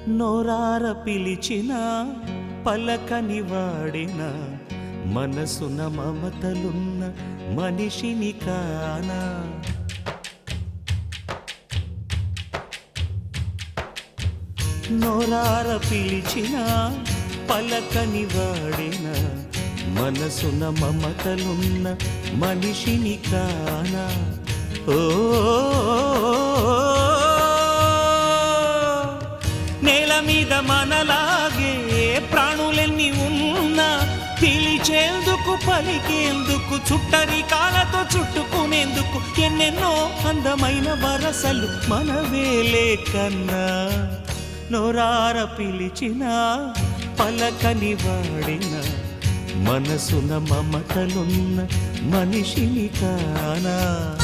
నోరార పిలిచిన పలకని వాడిన మనసున మమతలున్న మనిషిని కానా. నోరార పిలిచిన పలకని వాడిన మనసున మమతలున్న మనిషిని కానా. ఓ నేల మీద మనలాగే ప్రాణులెన్ని ఉన్నా పిలిచేందుకు పలికేందుకు చుట్టరికాలతో చుట్టుకునేందుకు ఎన్నెన్నో అందమైన వరసలు మనవేలే కన్నా. నోరార పిలిచిన పలకని వాడిన మనసున మమతలున్న మనిషిని కానా.